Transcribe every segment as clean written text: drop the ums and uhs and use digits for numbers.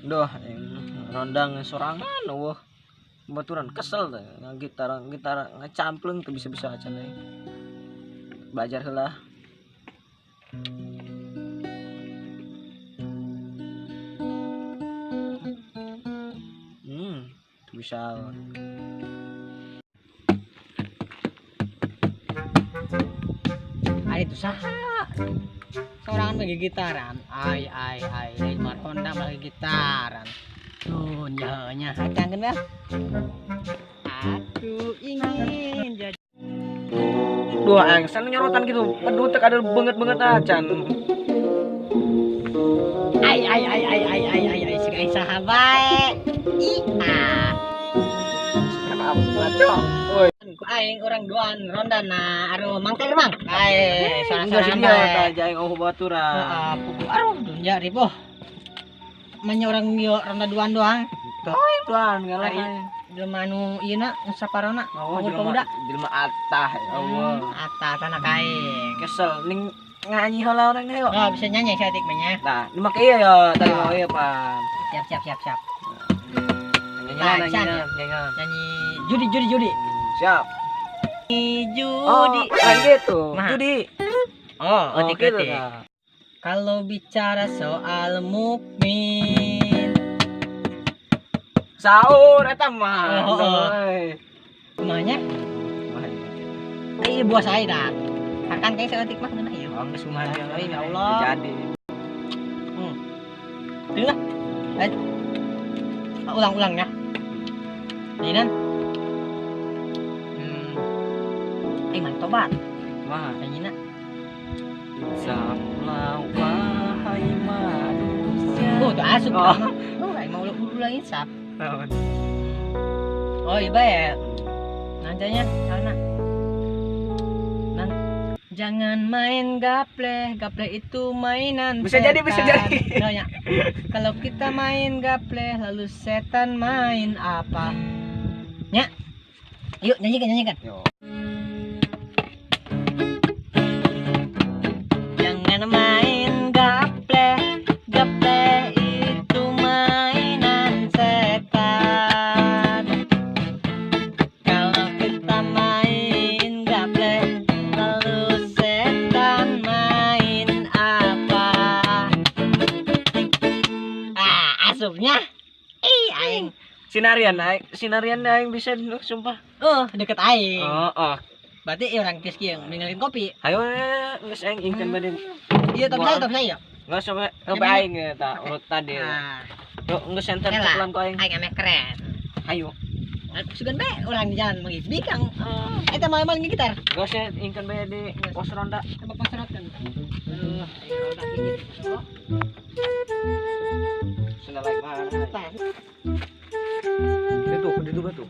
Doh, rondang sorangan, wah, baturan kesel tuh, gitar ngecamplung tuh bisa aja nih. Belajar lah. Bisa. Ay itu saha. Sorangan bagi gitaran. Ay lain mah Honda bagi gitaran. Tuh nya hacang dah. Aku ingin jadi Dua angsan nyorotan gitu. Pedut ada banget aja. Ay si sahabat. Woi, Ku aing orang duaan ronda na aru mangkel mang. Ay enggak sih sorangan dia bae. tak jaing baturan. Pupu aru dunya riboh. Manya orang yo ronda duaan doang. Tuan ngalah. Jelema anu ieu na saparona. Jelema atah ya Allah. Atas anak aing. Kesel ning nyanyi heula orang teh. Oh, bisa nyanyi saeutik mah nya. Nah, ini make iya ya tadi mau iya, Pan. Siap. Nyanyi. Nyanyi judi. Siap. Judi. Oh, gitu. Nah. Judi. Oh, Gitu, otik. Kak. Kalau bicara soal mukmin, Sahur eta mah. Oh. Euy. kumanya? Ai buah saya dah. Akan kayak saeutik mah geuna ieu. Oh, geus kumaha Ya Allah. Jadi. Dengar. Ulang-ulangnya. Ini man tobat. Mah, Nyanyiina. insaplah wahai manusia. Tuh asup Oh. mah. Ai mau ulang insap. Naon? Oh iya ya. Nantinya sana. Jangan main gaple itu mainan. Bisa jadi. Nah, ya. Kalau kita main gaple lalu setan main apa? Nya. Yuk nyanyikan. Yo. Jangan main gaple itu mainan setan. Kalau kita main gaple lalu setan main apa? Asupnya aing. Sinarian aing bisa lu sumpah. Deket aing. Oh. Berarti orang kieu yang ninggalin kopi. Ayo geus aing ingkeun badan. Iya, top saya. Enggak sampai aing eta urut tadi. Yuk geus enter pelan ku aing. Aing ame keren. Ayo. Sugan bae orang di jalan mangis bikang. Eta maling gitar. Geus ingkeun bae di pos ronda. Coba pasrotkan. Aduh, ronda gitu. Sudah like mana? Pas. Itu batu.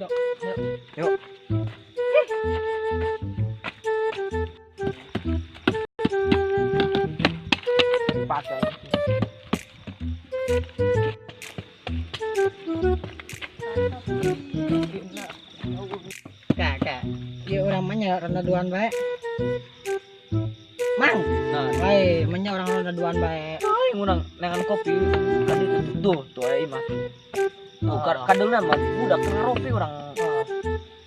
Yuk. Pakai. Kak. Ieu urang mah nya ronda duaan bae. Mang. Nah, Bae, mah orang ronda duaan bae. aing urang nengan kopi kan itu tuh aing mah. Tuh kadangna mah udah keropi urang.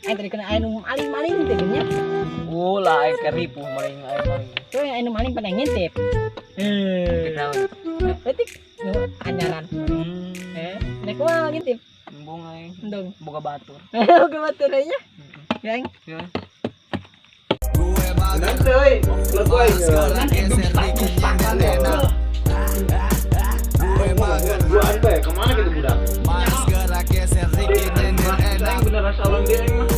Tadi kena anu maling teh nya. Ulah aing keripuh maling aing. Tuh anu maling pada ngintip. Berarti anyaran. Nek wah ngintip. Embung aing. Endong. Boga batur. Oke baterainya. Ya, Ing. Ya. Nanti euy, lagu aing. Duaan bae, kemana gitu budak? Aing bener salah dia aing mah.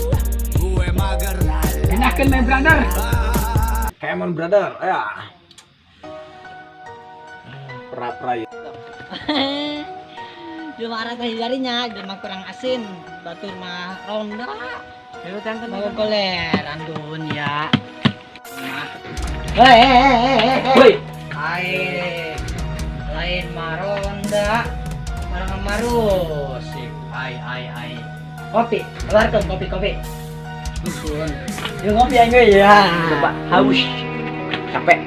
Enakan my brother. Kemon brother, ya. Pra-pra. Cuma arah tadi jarinya, cuma kurang asin. Batur mah ronda. Ayo tangkan Mau koler, andun ya. Woi, Lain mah ronda. Marang marus. Ai. Kopi, keluarkan kopi. Yuk ngopi aja ya. coba haus. Capek.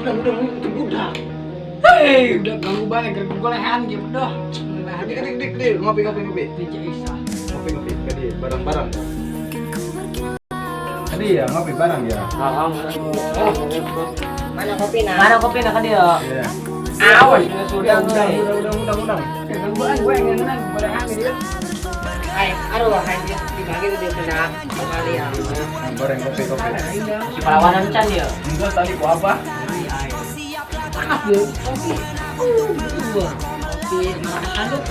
Udah budak. Udah ganggu banget, ganggu golehan gitu doh. Dik, ngopi. DJ Isa. Ngopi, tadi barang-barang. Tadi ya ngopi barang ya. Mana kopi nah? Mana kopi nak dia? Iya. Awas sudah. Udah. Gangguan gue yang ngenang golehan dia. Aduh, dibagi tuh dia sudah kembali ya. Goreng kopi. Si perlawanan can dia. Enggak tadi ku apa? Panas tuh, kopi. Kopi marah aduk.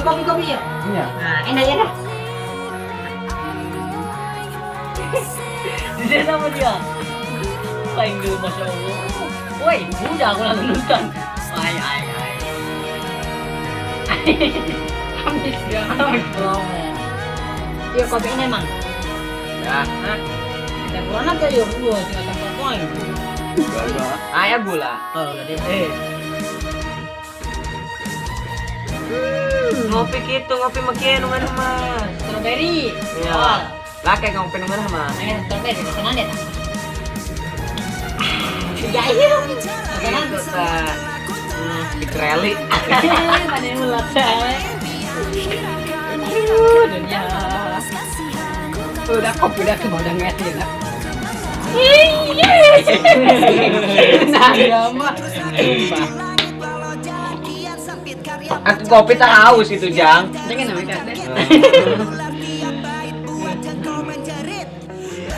Kopi ya. Iya. Nah, enak ya dah. Di sini sama dia. Paling dulu masya Allah. Woi, udah aku langsung nonton. Ay. Habis dia. Iya, kopi ini emang. Ya. Ada corona tuh yuk, gua tinggal tempat poin. Ayah gula. Oh, udah deh. Ngopi gitu, ngopi makin mana mas. Strawberry. Iya. Laki ngopi mana mas. Strawberry, kesenangan deh. Jahil. Kesenangan Itu tak. Dikreli. Panen ulat saya. Dunia. Udah kopi udah udah ngerti ya. Nah, ya mah. Aku kopi tak haus itu Jang. Jangan namanya kan.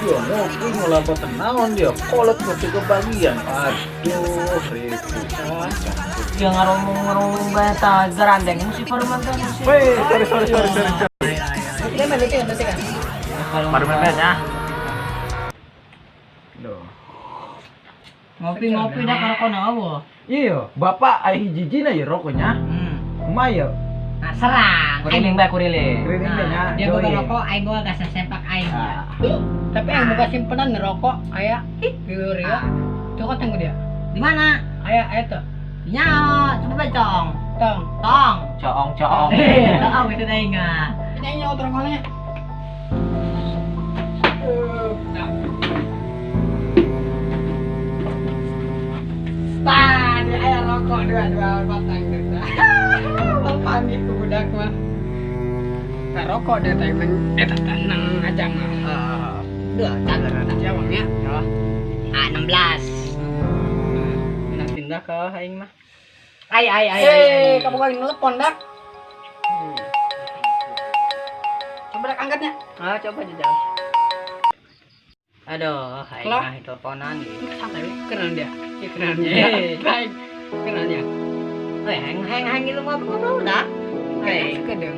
Yo, ngopi ngelampau tenawan dia. Kolot kopi kebagian. Aduh, repot. Dia ngarong bata gerandeng musik permantan musik. Weh, sorry. Dia balik kan. Permantan ya. Duh. Ngopi dah karo kono apa? Iya, bapak ai hiji-hijina ya rokoknya. Lumayan. Nah, serang. Kuriling bae kuriling. Keriling Nah, nya. dia gua ngerokok, aing gua gak sesempak aing. Tapi yang buka simpenan ngerokok, aya biur ya. Coba tunggu dia. Di mana? Aya tuh. Nya, coba becong. Tong. Coong. Tahu itu dah ingat. Ini nyawa terangnya. Tadi aya rokok dua batang gitu. Bapak gitu budak mah. Tak rokok dia teh men eta tenang aja mah. Dua cager anak Jawabnya. 16. Nak pindah ke aing mah. Ai. Kamu kali telepon dak. Coba dak angkatnya. Coba jajal. Aduh, aing Lah. mah teleponan gitu. Santai kenal dia. Ya kenalnya. Baik. Kenalnya. Heng gitu ngobrol dah. Kedeng.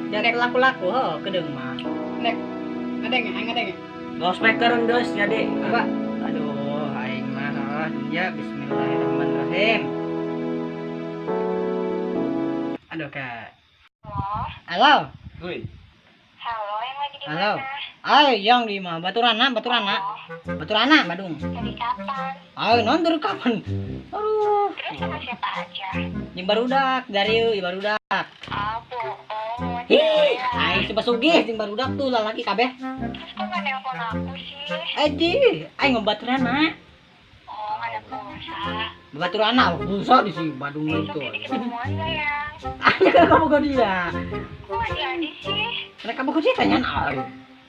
Jangan laku-laku kedeng mah. Nek. Ada nggak? Ghost speaker geus jadi. Apa? Aduh, aing mah ya bismillahirrahmanirrahim. Aduh, Kak. Halo. Woi. Halo, yang lagi di Halo. mana? Ayo, yang di mana? Baturana, Badung. Dari kapan? Ayo, nonton kapan? Aduh, Terus sama siapa aja? yang barudak dari barudak. Ah, bohong. Ih, ayo si Basugih, yang barudak tuh lalaki kabeh. Terus kok nggak nelpon aku sih? Ayo ngebaturana. Oh, nggak ada pulsa. Baturana, busa di si Badung Besok itu. jadi ketemuan nggak ya? Ayo kamu kok dia. Kok nggak jadi sih? Mereka kamu kok dia tanyaan ayo.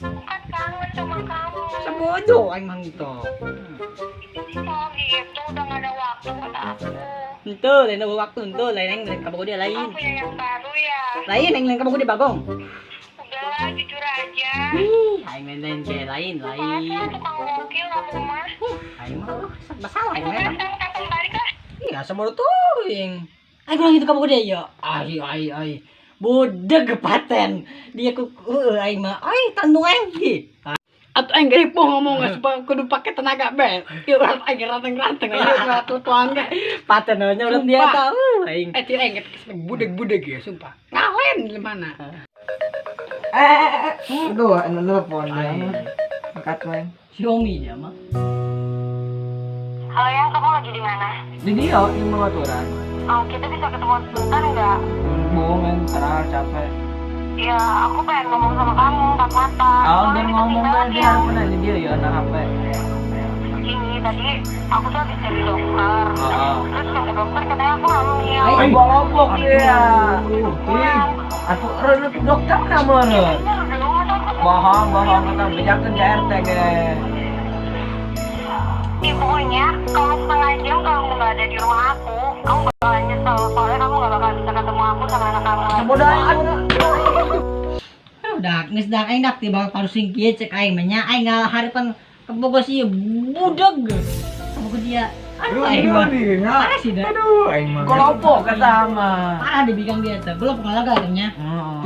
Kan kangen sama kamu. Sebodo aing mang itu. Oh gitu, udah nggak ada waktu buat aku. Ente, lain ada waktu ente, lain kamu kok dia lain. Aku punya yang baru ya. Lain kamu kok dia bagong. Udahlah, jujur aja. Ih, aing lain kayak lain. Masa tukang gokil kamu mah? Aing mah masalah aing mah. Kapan balik lah? Iya, sebodo tuh yang. Aing bilang gitu kamu kok dia ya. Ai. Bodeg kepaten. Dia ku aing mah. Ai, tandung aing. Atau aing ripuh ngomong supaya kudu pakai tenaga bel. Ieu aing ranteng-ranteng aja ngatu tuang ge. Paten nya udah dia tahu aing. Ti aing budeg-budeg ya sumpah. Ngalen di mana? Aduh, nelpon ya. Angkat main. Xiaomi dia mah. Halo yang kamu lagi di mana? Di dia yang baturan. Oh, kita bisa ketemu sebentar nggak? Bohong terang capek. Ya, aku pengen ngomong sama kamu empat mata. Kalau Soalnya udah kita ngomong tinggal kan dia ya. harus pernah di dia ya anak HP. ini tadi aku tuh habis dari dokter. Terus kata dokter katanya aku hamil. Ay, balobok dia. Pulang. Atau renut dokter kamu renut. Bener dong, masa aku Bohong kata bejakan JRT ge. Ih, pokoknya kalau setengah jam kamu nggak ada di rumah aku, kamu bakalan nyesel. Soalnya kamu nggak bakal bisa ketemu aku sama anak kamu lagi. Bodoh. dak geus dak aing dak tiba parusing kieu cek aing mah nya aing ngaharapan keboga si budeg. Keboga dia. Aduh aing mah. Parah sih dah. Aduh, aing mah. Kelompok kata mah. Parah dibigang dia teh. Belum pengalaga katanya.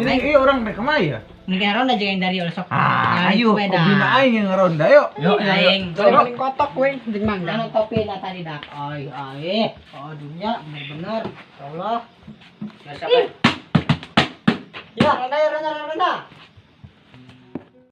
Jadi ieu orang rek kemana ya? Nih ronda jeung dari oleh sok. Ayo, Bina aing yang ngeronda yuk. Yo aing. Paling kotok we jeung mangga. Jangan topi na tadi dak. Ai. Aduhnya bener-bener. Ya Allah. Ya, ronda.